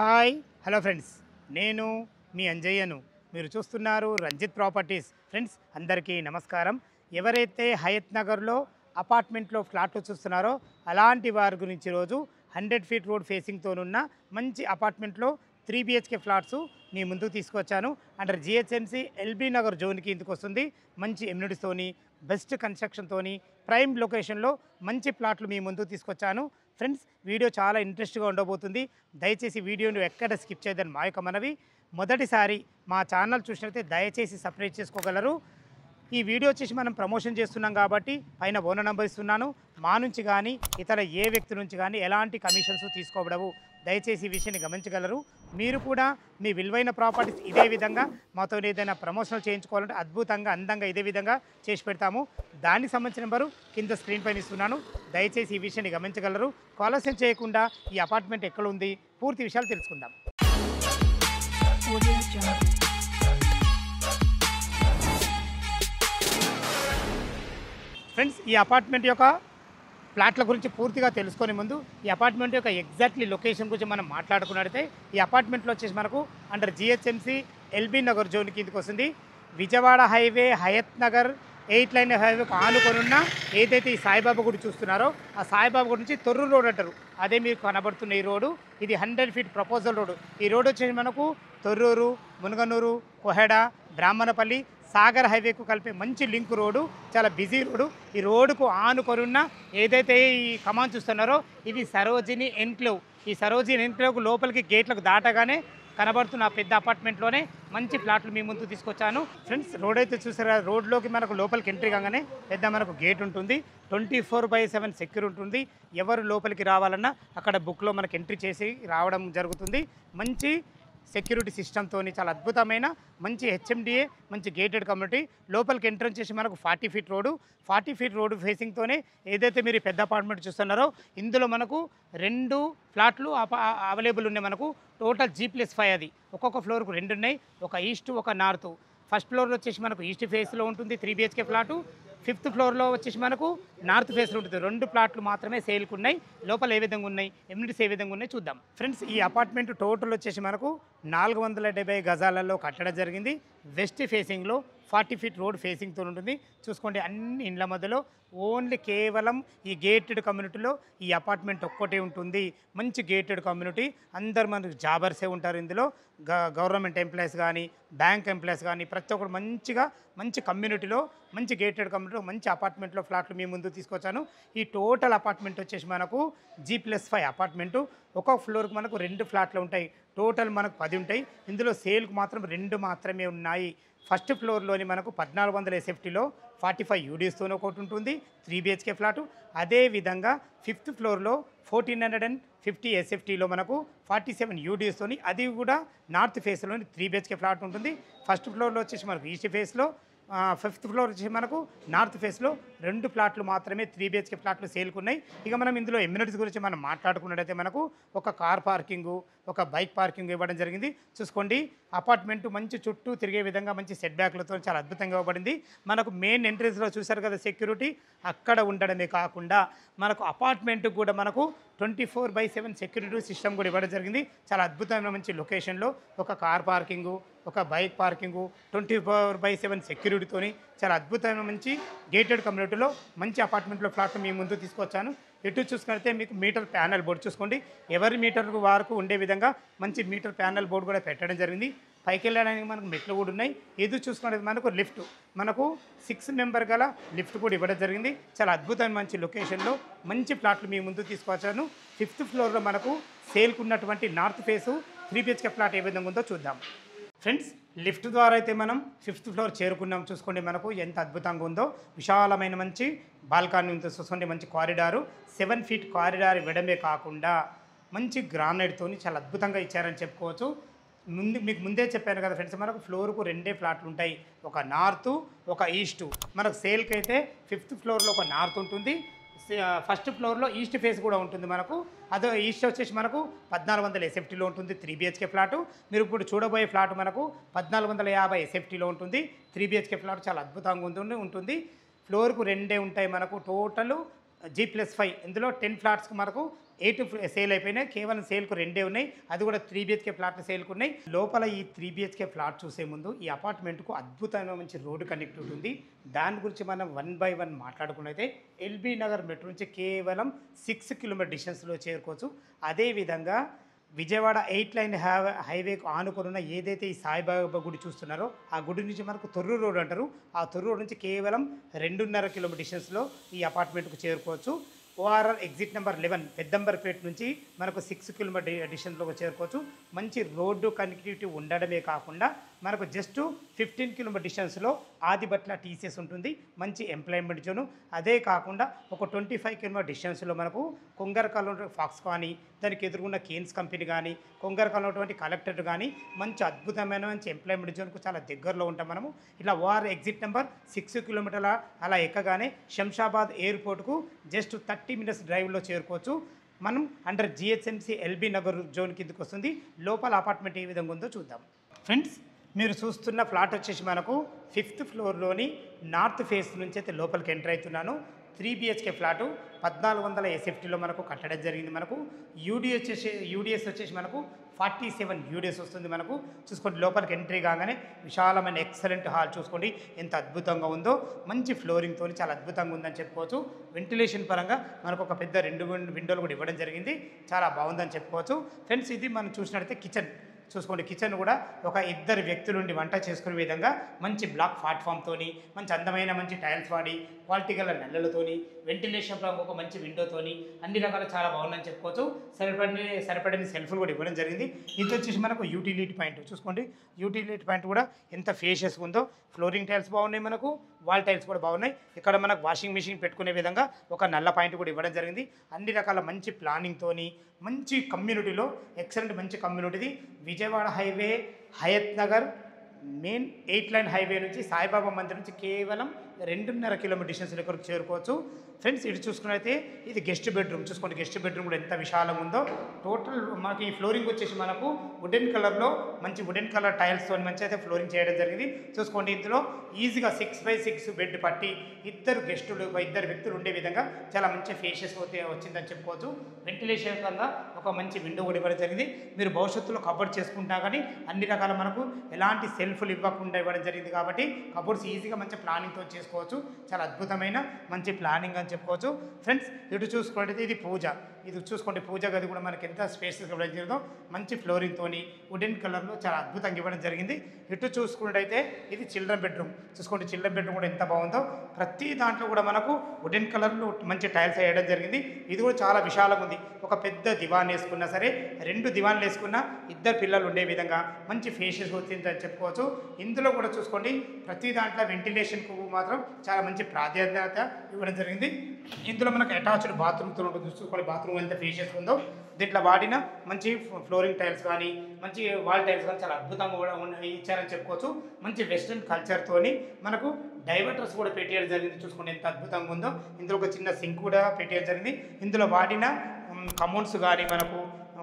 Hi hello friends, నేను మీ అంజయ్యను. మీరు చూస్తున్నారు రంజిత్ ప్రాపర్టీస్. ఫ్రెండ్స్ అందరికీ నమస్కారం. ఎవరైతే హయత్ నగర్లో అపార్ట్మెంట్లో ఫ్లాట్లు చూస్తున్నారో అలాంటి వారి గురించి రోజు 100 ఫీట్ రోడ్ ఫేసింగ్తోనున్న మంచి అపార్ట్మెంట్లో 3 బిహెచ్కే ఫ్లాట్స్ మీ ముందుకు తీసుకొచ్చాను. అండర్ జిహెచ్ఎంసీ ఎల్బీ నగర్ జోన్కి ఇందుకు వస్తుంది. మంచి ఎమ్యూనిటీస్తోని, బెస్ట్ కన్స్ట్రక్షన్తోని, ప్రైమ్ లొకేషన్లో మంచి ప్లాట్లు మీ ముందుకు తీసుకొచ్చాను. ఫ్రెండ్స్ వీడియో చాలా ఇంట్రెస్ట్గా ఉండబోతుంది. దయచేసి వీడియోను ఎక్కడ స్కిప్ చేయదని మా యొక్క మనవి. మొదటిసారి మా ఛానల్ చూసినట్లయితే దయచేసి సబ్స్క్రైబ్ చేసుకోగలరు. ఈ వీడియో వచ్చేసి మనం ప్రమోషన్ చేస్తున్నాం కాబట్టి పైన ఓనర్ నెంబర్ ఇస్తున్నాను. మా నుంచి కానీ ఇతర ఏ వ్యక్తి నుంచి కానీ ఎలాంటి కమిషన్స్ తీసుకోబడవు. దయచేసి ఈ విషయాన్ని గమనించగలరు. మీరు కూడా మీ విలువైన ప్రాపర్టీస్ ఇదే విధంగా మాతో ఏదైనా ప్రమోషనల్ చేయించుకోవాలంటే అద్భుతంగా అందంగా ఇదే విధంగా చేసి పెడతాము. దానికి సంబంధించిన నెంబరు కింద స్క్రీన్ పైన ఇస్తున్నాను. దయచేసి ఈ విషయాన్ని గమనించగలరు. ఆలస్యం చేయకుండా ఈ అపార్ట్మెంట్ ఎక్కడ ఉంది పూర్తి విషయాలు తెలుసుకుందాం. ఫ్రెండ్స్ ఈ అపార్ట్మెంట్ యొక్క ఫ్లాట్ల గురించి పూర్తిగా తెలుసుకునే ముందు ఈ అపార్ట్మెంట్ యొక్క ఎగ్జాక్ట్లీ లొకేషన్ గురించి మనం మాట్లాడుకున్నట్లయితే ఈ అపార్ట్మెంట్లో వచ్చేసి మనకు under GHMC LB Nagar zone కిందకి వస్తుంది. విజయవాడ హైవే హయత్ నగర్ 8 లైన్ హైవేకు ఆనుకొనున్న ఏదైతే ఈ సాయిబాబా గుడి చూస్తున్నారో ఆ సాయిబాబా గుడి నుంచి తొర్రూరు రోడ్ అంటారు. అదే మీకు కనబడుతున్న ఈ రోడ్డు, ఇది 100 ఫీట్ ప్రపోజల్ రోడ్డు. ఈ రోడ్డు వచ్చేసి మనకు తొర్రూరు, మునగనూరు, కొహెడ, బ్రాహ్మణపల్లి, సాగర్ హైవేకు కలిపే మంచి లింక్ రోడ్డు, చాలా బిజీ రోడ్డు. ఈ రోడ్డుకు ఆనుకొనున్న ఏదైతే ఈ కమాన్ చూస్తున్నారో ఇవి సరోజిని ఎన్క్లేవ్. ఈ సరోజిని ఎన్క్లేవ్కు లోపలికి గేట్లకు దాటగానే కనబడుతున్న ఆ పెద్ద అపార్ట్మెంట్లోనే మంచి ఫ్లాట్లు మీ ముందు తీసుకొచ్చాను. ఫ్రెండ్స్ రోడ్ అయితే చూసారా, రోడ్లోకి మనకు లోపలికి ఎంట్రీ కాగానే పెద్ద మనకు గేట్ ఉంటుంది. 24/7 సెక్యూర్ ఉంటుంది. ఎవరు లోపలికి రావాలన్నా అక్కడ బుక్లో మనకు ఎంట్రీ చేసి రావడం జరుగుతుంది. మంచి సెక్యూరిటీ సిస్టమ్తో చాలా అద్భుతమైన మంచి హెచ్ఎండిఏ మంచి గేటెడ్ కమ్యూనిటీ. లోపలికి ఎంట్రన్స్ చేసి మనకు 40 ఫీట్ రోడ్డు ఫేసింగ్తోనే ఏదైతే మీరు పెద్ద అపార్ట్మెంట్ చూస్తున్నారో ఇందులో మనకు 2 ఫ్లాట్లు అవైలబుల్ ఉన్నాయి. మనకు టోటల్ G+5 అది. ఒక్కొక్క ఫ్లోర్కు 2 ఉన్నాయి, ఒక ఈస్ట్ ఒక నార్త్. ఫస్ట్ ఫ్లోర్లో వచ్చేసి మనకు ఈస్ట్ ఫేస్లో ఉంటుంది 3 బిహెచ్కే ఫ్లాటు. 5th ఫ్లోర్లో వచ్చేసి మనకు నార్త్ ఫేస్లో ఉంటుంది. 2 ప్లాట్లు మాత్రమే సేల్కు ఉన్నాయి. లోపల ఏ విధంగా ఉన్నాయి, ఎమ్యూనిటీస్ ఏ విధంగా ఉన్నాయి చూద్దాం. ఫ్రెండ్స్ ఈ అపార్ట్మెంట్ టోటల్ వచ్చేసి మనకు 470 గజాలలో కట్టడం జరిగింది. వెస్ట్ ఫేసింగ్లో 40 ఫీట్ రోడ్ ఫేసింగ్తో ఉంటుంది. చూసుకోండి అన్ని ఇండ్ల మధ్యలో ఓన్లీ కేవలం ఈ గేటెడ్ కమ్యూనిటీలో ఈ అపార్ట్మెంట్ ఒక్కటే ఉంటుంది. మంచి గేటెడ్ కమ్యూనిటీ. అందరు మనకు జాబర్సే ఉంటారు ఇందులో. గవర్నమెంట్ ఎంప్లాయీస్ కానీ బ్యాంక్ ఎంప్లాయీస్ కానీ ప్రతి ఒక్కరు మంచి కమ్యూనిటీలో మంచి గేటెడ్ కమ్యూనిటీలో మంచి అపార్ట్మెంట్లో ఫ్లాట్లు మీ ముందు తీసుకొచ్చాను. ఈ టోటల్ అపార్ట్మెంట్ వచ్చేసి మనకు G+5 అపార్ట్మెంటు. ఒక్కొక్క ఫ్లోర్కి మనకు 2 ఫ్లాట్లు ఉంటాయి. టోటల్ మనకు 10 ఉంటాయి. ఇందులో సేల్కు మాత్రం 2 మాత్రమే ఉన్నాయి. ఫస్ట్ ఫ్లోర్లోని మనకు 1400 ఎస్ఎఫ్టీలో 45 యూడీస్తోనే ఒకటి ఉంటుంది 3 బిహెచ్కే ఫ్లాటు. అదేవిధంగా 5th ఫ్లోర్లో 1450 ఎస్ఎఫ్టీలో మనకు 47 యూడీస్తోని అది కూడా నార్త్ ఫేస్లోని 3 బిహెచ్కే ఫ్లాట్ ఉంటుంది. ఫస్ట్ ఫ్లోర్లో వచ్చేసి మనకు ఈస్ట్ ఫేస్లో, 5th ఫ్లోర్ వచ్చేసి మనకు నార్త్ ఫేస్లో 2 ఫ్లాట్లు మాత్రమే 3 బిహెచ్కే ఫ్లాట్లు సేల్కున్నాయి. ఇక మనం ఇందులో ఎమ్యూనిటీస్ గురించి మనం మాట్లాడుకున్నట్టయితే మనకు ఒక కార్ పార్కింగు, ఒక బైక్ పార్కింగ్ ఇవ్వడం జరిగింది. చూసుకోండి అపార్ట్మెంట్ మంచి చుట్టూ తిరిగే విధంగా మంచి సెట్ బ్యాక్లతో చాలా అద్భుతంగా ఇవ్వబడింది. మనకు మెయిన్ ఎంట్రెన్స్లో చూశారు కదా సెక్యూరిటీ, అక్కడ ఉండడమే కాకుండా మనకు అపార్ట్మెంట్కి కూడా మనకు 24/7 సెక్యూరిటీ సిస్టమ్ కూడా ఇవ్వడం జరిగింది. చాలా అద్భుతమైన మంచి లొకేషన్లో ఒక కార్ పార్కింగు, ఒక బైక్ పార్కింగు, 24/7 సెక్యూరిటీతోని చాలా అద్భుతమైన మంచి గేటెడ్ కమ్యూనిటీలో మంచి అపార్ట్మెంట్లో ఫ్లాట్ మీ ముందు తీసుకొచ్చాను. ఎటు చూసుకుంటే మీకు మీటర్ ప్యానల్ బోర్డు చూసుకోండి. ఎవరి మీటర్ వరకు ఉండే విధంగా మంచి మీటర్ ప్యానల్ బోర్డు కూడా పెట్టడం జరిగింది. పైకి వెళ్ళడానికి మనకు మెట్లు కూడా ఉన్నాయి. ఎదురు చూసుకునే మనకు లిఫ్ట్, మనకు 6 మెంబర్ గల లిఫ్ట్ కూడా ఇవ్వడం జరిగింది. చాలా అద్భుతమైన మంచి లొకేషన్లో మంచి ప్లాట్లు మీ ముందు తీసుకొచ్చాను. 5th ఫ్లోర్లో మనకు సేల్కున్నటువంటి నార్త్ ఫేసు 3 బిహెచ్కే ఫ్లాట్ ఏ విధంగా ఉందో చూద్దాం. ఫ్రెండ్స్ లిఫ్ట్ ద్వారా అయితే మనం 5th ఫ్లోర్ చేరుకున్నాం. చూసుకోండి మనకు ఎంత అద్భుతంగా ఉందో. విశాలమైన మంచి బాల్కనీ ఉందో చూసుకోండి. మంచి కారిడారు, 7 ఫీట్ కారిడార్ ఇవ్వడమే కాకుండా మంచి గ్రానైట్తో చాలా అద్భుతంగా ఇచ్చారని చెప్పుకోవచ్చు. మీకు ముందే చెప్పాను కదా ఫ్రెండ్స్, మనకు ఫ్లోర్కు 2 ఫ్లాట్లు ఉంటాయి, ఒక నార్త్ ఒక ఈస్టు. మనకు సేల్కి అయితే 5th ఫ్లోర్లో ఒక నార్త్ ఉంటుంది, ఫస్ట్ ఫ్లోర్లో ఈస్ట్ ఫేస్ కూడా ఉంటుంది. మనకు అదే ఈస్ట్ వచ్చేసి మనకు 1400 ఎస్ఎఫ్టీలో ఉంటుంది 3 బిహెచ్కే ఫ్లాటు. మీరు ఇప్పుడు చూడబోయే ఫ్లాట్ మనకు 1450 ఎస్ఎఫ్టీలో ఉంటుంది 3 బిహెచ్కే ఫ్లాట్. చాలా అద్భుతంగా ఉంటుంది. ఫ్లోర్కు 2 ఉంటాయి మనకు. టోటల్ G+5 ఇందులో 10 ఫ్లాట్స్కి మనకు 8 సేల్ అయిపోయినాయి, కేవలం సేల్కు 2 ఉన్నాయి, అది కూడా 3 బిహెచ్కే ఫ్లాట్లు సేల్కు ఉన్నాయి. లోపల ఈ 3 బిహెచ్కే ఫ్లాట్ చూసే ముందు ఈ అపార్ట్మెంట్కు అద్భుతమైన మంచి రోడ్డు కనెక్టివిటీ ఉంది. దాని గురించి మనం 1 బై 1 మాట్లాడుకున్నైతే ఎల్బీ నగర్ మెట్రో నుంచి కేవలం 6 కిలోమీటర్ డిస్టెన్స్లో చేరుకోవచ్చు. అదేవిధంగా విజయవాడ 8 లైన్ హైవేకు ఆనుకున్న ఏదైతే ఈ సాయిబాబా గుడి చూస్తున్నారో ఆ గుడి నుంచి మనకు తొర్రూరు రోడ్ అంటారు. ఆ తొర్రూరు రోడ్ నుంచి కేవలం 2.5 కిలోమీటర్ డిస్టెన్స్లో ఈ అపార్ట్మెంట్కు చేరుకోవచ్చు. ఓఆర్ఆర్ ఎగ్జిట్ నెంబర్ 11 పెద్దంబర్పేట నుంచి మనకు 6 కిలోమీటర్ డిస్టెన్స్లోకి చేరుకోవచ్చు. మంచి రోడ్డు కనెక్టివిటీ ఉండడమే కాకుండా మనకు జస్ట్ 15 కిలోమీటర్ డిస్టెన్స్లో ఆదిబట్ల టీసీఎస్ ఉంటుంది, మంచి ఎంప్లాయ్మెంట్ జోను. అదే కాకుండా ఒక 25 కిలోమీటర్ డిస్టెన్స్లో మనకు కొంగరకాలలో ఫాక్స్ కానీ, దానికి ఎదుర్కొన్న కేన్స్ కంపెనీ కానీ, కొంగరకాలలో ఉన్నటువంటి కలెక్టరేట్ కానీ మంచి అద్భుతమైన మంచి ఎంప్లాయ్మెంట్ జోన్కు చాలా దగ్గరలో ఉంటాం మనము. ఇట్లా ఓఆర్ ఎగ్జిట్ నెంబర్ 6 కిలోమీటర్ల అలా ఎక్కగానే శంషాబాద్ ఎయిర్పోర్ట్కు జస్ట్ 30 మినిట్స్ డ్రైవ్లో చేరుకోవచ్చు. మనం under GHMC LB Nagar zone కిందకి వస్తుంది. లోపల అపార్ట్మెంట్ ఏ విధంగా ఉందో చూద్దాం. ఫ్రెండ్స్, మీరు చూస్తున్న ఫ్లాట్ వచ్చేసి మనకు 5th ఫ్లోర్లోని నార్త్ ఫేస్ నుంచి అయితే లోపలికి ఎంటర్ అవుతున్నాను. 3 బిహెచ్కే ఫ్లాటు 1400 ఎస్ఎఫ్టీలో మనకు కట్టడం జరిగింది. మనకు యూడిఎస్ వచ్చేసి మనకు 47 యూడిఎస్ వస్తుంది. మనకు చూసుకోండి, లోపలికి ఎంట్రీ కాగానే విశాలమైన ఎక్సలెంట్ హాల్ చూసుకోండి ఎంత అద్భుతంగా ఉందో. మంచి ఫ్లోరింగ్తో చాలా అద్భుతంగా ఉందని చెప్పుకోవచ్చు. వెంటిలేషన్ పరంగా మనకు ఒక పెద్ద 2 విండోలు కూడా ఇవ్వడం జరిగింది, చాలా బాగుందని చెప్పుకోవచ్చు. ఫ్రెండ్స్, ఇది మనం చూసినట్లయితే కిచెన్ చూసుకోండి. కిచెన్ కూడా ఒక 2 వ్యక్తుల నుండి వంట చేసుకునే విధంగా మంచి బ్లాక్ ప్లాట్ఫామ్తోని, మంచి అందమైన మంచి టైల్స్ వాడి, క్వాలిటీ గల నెలలతోని, వెంటిలేషన్ పరంగా ఒక మంచి విండోతోని అన్ని రకాలు చాలా బాగుందని చెప్పుకోవచ్చు. సరిపడిన సెల్ఫ్లు కూడా ఇవ్వడం జరిగింది. ఇది వచ్చేసి మనకు యూటిలిటీ పాయింట్ చూసుకోండి. యూటిలిటీ పాయింట్ కూడా ఎంత ఫేషియస్గా ఉందో. ఫ్లోరింగ్ టైల్స్ బాగున్నాయి, మనకు వాల్ టైల్స్ కూడా బాగున్నాయి. ఇక్కడ మనకు వాషింగ్ మిషన్ పెట్టుకునే విధంగా ఒక నల్ల పాయింట్ కూడా ఇవ్వడం జరిగింది. అన్ని రకాల మంచి ప్లానింగ్తోని మంచి కమ్యూనిటీలో ఎక్సలెంట్ మంచి కమ్యూనిటీది. Vijayawada highway Hayath Nagar main 8 line highway నుంచి సాయిబాబా మందిర్ నుంచి కేవలం 2.5 కిలోమీటర్ డిస్టెన్స్ దగ్గరకు చేరుకోవచ్చు. ఫ్రెండ్స్, ఇటు చూసుకున్నైతే ఇది గెస్ట్ బెడ్రూమ్ చూసుకోండి. గెస్ట్ బెడ్రూమ్ కూడా ఎంత విశాలంగా ఉందో. టోటల్ మనకి ఈ ఫ్లోరింగ్ వచ్చేసి మనకు వుడెన్ కలర్లో మంచి వుడెన్ కలర్ టైల్స్తో మంచి అయితే ఫ్లోరింగ్ చేయడం జరిగింది. చూసుకోండి, ఇందులో ఈజీగా 6x6 బెడ్ పట్టి 2 వ్యక్తులు ఉండే విధంగా చాలా మంచి ఫేషియస్ వచ్చిందని చెప్పుకోవచ్చు. వెంటిలేషన్ కన్నా ఒక మంచి విండో కూడా ఇవ్వడం జరిగింది. మీరు భవిష్యత్తులో కబోర్డ్ చేసుకుంటా కానీ అన్ని రకాల మనకు ఎలాంటి సెల్ఫ్లు ఇవ్వకుండా ఇవ్వడం జరిగింది కాబట్టి కబోర్డ్స్ ఈజీగా మంచి ప్లానింగ్తో చేసుకోవచ్చు. చాలా అద్భుతమైన మంచి ప్లానింగ్ అని చెప్పుకోవచ్చు. ఫ్రెండ్స్, ఇటు చూసుకుంటే ఇది పూజ. ఇది చూసుకోండి, పూజ గది కూడా మనకి ఎంత స్పేసెస్గా ఇవ్వడం జరిగిందో. మంచి ఫ్లోరింగ్తోని వుడెన్ కలర్లో చాలా అద్భుతంగా ఇవ్వడం జరిగింది. ఇటు చూసుకున్నట్టయితే ఇది చిల్డ్రన్ బెడ్రూమ్ చూసుకోండి. చిల్డ్రన్ బెడ్రూమ్ కూడా ఎంత బాగుందో. ప్రతి దాంట్లో కూడా మనకు వుడెన్ కలర్లో మంచి టైల్స్ వేయడం జరిగింది. ఇది కూడా చాలా విశాలంగా ఉంది. ఒక పెద్ద దివాన్ వేసుకున్నా సరే, 2 దివాన్లు వేసుకున్నా 2 పిల్లలు ఉండే విధంగా మంచి ఫేషియస్ వచ్చిందని చెప్పుకోవచ్చు. ఇందులో కూడా చూసుకోండి, ప్రతి దాంట్లో వెంటిలేషన్కు మాత్రం చాలా మంచి ప్రాధాన్యత ఇవ్వడం జరిగింది. ఇందులో మనకు అటాచ్డ్ బాత్రూమ్తో ఉంటుంది. చూసుకోండి, బాత్రూమ్ ఎంత ఫేషియస్ ఉందో. దీంట్లో వాడిన మంచి ఫ్లోరింగ్ టైల్స్ కానీ మంచి వాల్ టైల్స్ కానీ చాలా అద్భుతంగా కూడా ఇచ్చారని చెప్పుకోవచ్చు. మంచి వెస్ట్రన్ కల్చర్తోని మనకు డైవర్టర్స్ కూడా పెట్టేయడం జరిగింది. చూసుకోండి ఎంత అద్భుతంగా ఉందో. ఇందులో ఒక చిన్న సింక్ కూడా పెట్టేయడం జరిగింది. ఇందులో వాడిన కమోడ్స్ కానీ మనకు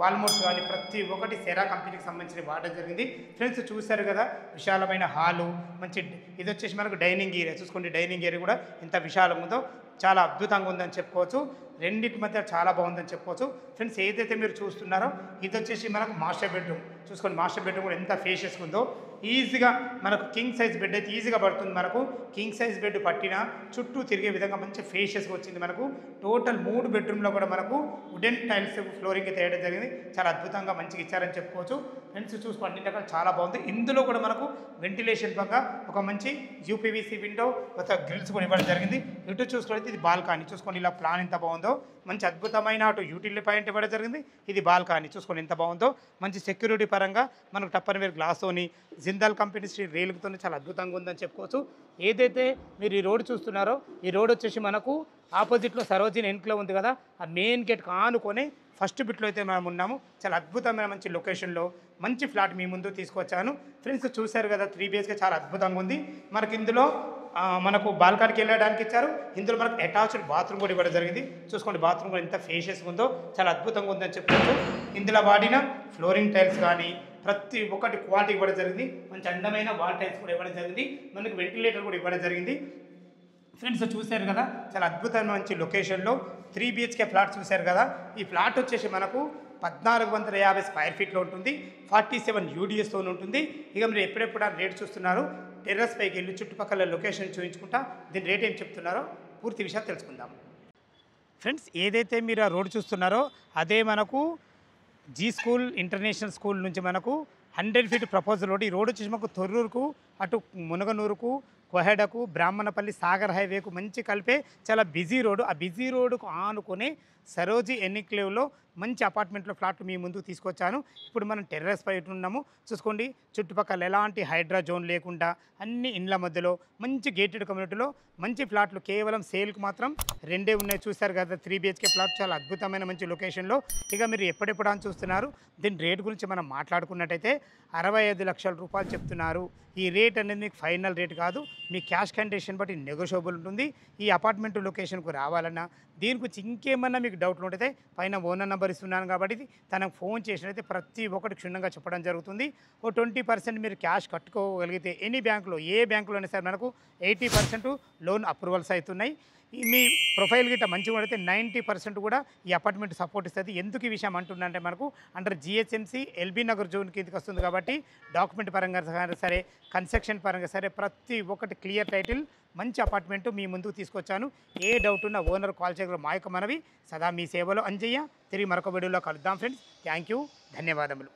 వాల్మోట్స్ కానీ ప్రతి ఒక్కటి సెరా కంపెనీకి సంబంధించి వాడడం జరిగింది. ఫ్రెండ్స్, చూశారు కదా, విశాలమైన హాలు మంచి. ఇది వచ్చేసి మనకు డైనింగ్ ఏరియా చూసుకోండి. డైనింగ్ ఏరియా కూడా ఎంత విశాలంగా ఉందో, చాలా అద్భుతంగా ఉందని చెప్పుకోవచ్చు. రెండింటి మధ్య చాలా బాగుందని చెప్పుకోవచ్చు. ఫ్రెండ్స్, ఏదైతే మీరు చూస్తున్నారో ఇది వచ్చేసి మనకు మాస్టర్ బెడ్రూమ్ చూసుకోండి. మాస్టర్ బెడ్రూమ్ కూడా ఎంత ఫేషియస్గా ఉందో. ఈజీగా మనకు కింగ్ సైజ్ బెడ్ అయితే ఈజీగా పడుతుంది. మనకు కింగ్ సైజ్ బెడ్ పట్టిన చుట్టూ తిరిగే విధంగా మంచి ఫేషియస్గా వచ్చింది. మనకు టోటల్ 3 బెడ్రూమ్లో కూడా మనకు వుడెన్ టైల్స్ ఫ్లోరింగ్ అయితే వేయడం జరిగింది. చాలా అద్భుతంగా మంచిగా ఇచ్చారని చెప్పుకోవచ్చు. ఫ్రెండ్స్, చూసుకోండి, అన్ని రకాలు చాలా బాగుంది. ఇందులో కూడా మనకు వెంటిలేషన్ పరంగా ఒక మంచి యూపీవీసీ విండో ఒక గ్రిల్స్ కూడా ఇవ్వడం జరిగింది. ఇటు చూసుకుంటే ఇది బాల్కనీ చూసుకోండి. ఇలా ప్లాన్ ఎంత బాగుందో. మంచి అద్భుతమైన అటు యూటిలిటీ పాయింట్ ఇవ్వడం జరిగింది. ఇది బాల్కనీ చూసుకోండి ఎంత బాగుందో. మంచి సెక్యూరిటీ పరంగా మనకు టప్పర్వేర్ గ్లాస్తోని జిందాల్ కంపెనీ స్ట్రీట్ రైలుతో చాలా అద్భుతంగా ఉందని చెప్పుకోవచ్చు. ఏదైతే మీరు ఈ రోడ్ చూస్తున్నారో ఈ రోడ్ వచ్చేసి మనకు ఆపోజిట్లో సరోజిని ఎన్క్లో ఉంది కదా, ఆ మెయిన్ గేట్ ఆనుకొని ఫస్ట్ బిట్లో అయితే మనం ఉన్నాము. చాలా అద్భుతమైన మంచి లొకేషన్లో మంచి ఫ్లాట్ మీ ముందు తీసుకొచ్చాను. ఫ్రెండ్స్, చూశారు కదా, 3 BHK చాలా అద్భుతంగా ఉంది. మనకి ఇందులో మనకు బాల్కనీకి వెళ్ళడానికి ఇచ్చారు. ఇందులో మనకు అటాచ్డ్ బాత్రూమ్ కూడా ఇవ్వడం జరిగింది. చూసుకోండి, బాత్రూమ్ కూడా ఎంత ఫేషియస్గా ఉందో, చాలా అద్భుతంగా ఉందని చెప్పుకోవచ్చు. ఇందులో వాడిన ఫ్లోరింగ్ టైల్స్ కానీ ప్రతి ఒక్కటి క్వాలిటీ ఇవ్వడం జరిగింది. మంచి అందమైన వాల్ టైల్స్ కూడా ఇవ్వడం జరిగింది. మనకు వెంటిలేటర్ కూడా ఇవ్వడం జరిగింది. ఫ్రెండ్స్, చూశారు కదా, చాలా అద్భుతమైన మంచి లొకేషన్లో 3 బిహెచ్కే ఫ్లాట్ చూశారు కదా. ఈ ఫ్లాట్ వచ్చేసి మనకు 1450 స్క్వేర్ ఫీట్లో ఉంటుంది. 47 యూడిఎస్తో ఉంటుంది. ఇక మీరు ఎప్పుడెప్పుడు ఆ రేట్ చూస్తున్నారు. టెర్రస్ పైకి వెళ్ళి చుట్టుపక్కల లొకేషన్ చూపించుకుంటా దీని రేట్ ఏం చెప్తున్నారో పూర్తి విషయాలు తెలుసుకుందాం. ఫ్రెండ్స్, ఏదైతే మీరు ఆ రోడ్ చూస్తున్నారో అదే మనకు జీ స్కూల్ ఇంటర్నేషనల్ స్కూల్ నుంచి మనకు 100 ఫీట్ ప్రపోజల్ రోడ్. ఈ రోడ్ వచ్చేసి మాకు తొర్రూరుకు, అటు మునగనూరుకు, కొహెడకు, బ్రాహ్మణపల్లి, సాగర్ హైవేకు మంచి కలిపే చాలా బిజీ రోడ్డు. ఆ బిజీ రోడ్డుకు ఆనుకుని సరోజీ ఎన్నిక్లేవ్లో మంచి అపార్ట్మెంట్లో ఫ్లాట్లు మీ ముందుకు తీసుకొచ్చాను. ఇప్పుడు మనం టెర్రస్ పై ఉన్నాము. చూసుకోండి, చుట్టుపక్కల ఎలాంటి హైడ్రా జోన్ లేకుండా అన్ని ఇండ్ల మధ్యలో మంచి గేటెడ్ కమ్యూనిటీలో మంచి ఫ్లాట్లు కేవలం సేల్కి మాత్రం 2 ఉన్నాయి. చూస్తారు కదా, 3 బిహెచ్కే ఫ్లాట్ చాలా అద్భుతమైన మంచి లొకేషన్లో. ఇక మీరు ఎప్పుడెప్పుడు అని చూస్తున్నారు. దీని రేట్ గురించి మనం మాట్లాడుకున్నట్టయితే 65 లక్షల రూపాయలు చెప్తున్నారు. ఈ రేట్ అనేది మీకు ఫైనల్ రేట్ కాదు, మీ క్యాష్ కండిషన్ బట్టి నెగోషియబుల్ ఉంటుంది. ఈ అపార్ట్మెంట్ లొకేషన్కు రావాలన్నా దీని గురించి ఇంకేమన్నా మీకు డౌట్లు ఉంటే పైన ఓనర్ నెంబర్ ఇస్తున్నాను కాబట్టి తనకు ఫోన్ చేసినైతే ప్రతి ఒక్కటి క్షుణ్ణంగా చెప్పడం జరుగుతుంది. ఓ 20% మీరు క్యాష్ కట్టుకోగలిగితే ఎనీ బ్యాంకులో, ఏ బ్యాంకులో అయినా సరే మనకు 80% లోన్ అప్రూవల్స్ అవుతున్నాయి. మీ ప్రొఫైల్ గిట్ట మంచిగా ఉంటే 90% కూడా ఈ అపార్ట్మెంట్ సపోర్ట్ ఇస్తుంది. ఎందుకు ఈ విషయం అంటున్నంటే మనకు under GHMC LB Nagar zone కిందకి వస్తుంది కాబట్టి డాక్యుమెంట్ పరంగా సరే, కన్స్ట్రక్షన్ పరంగా సరే ప్రతి ఒక్కటి క్లియర్ టైటిల్ మంచి అపార్ట్మెంట్ మీ ముందుకు తీసుకొచ్చాను. ఏ డౌట్ ఉన్నా ఓనర్ కాల్ చేయగల మా యొక్క మనవి. సదా మీ సేవలో అంజయ్య. తిరిగి మరొక వీడియోలో కలుద్దాం ఫ్రెండ్స్. థ్యాంక్ యూ, ధన్యవాదములు.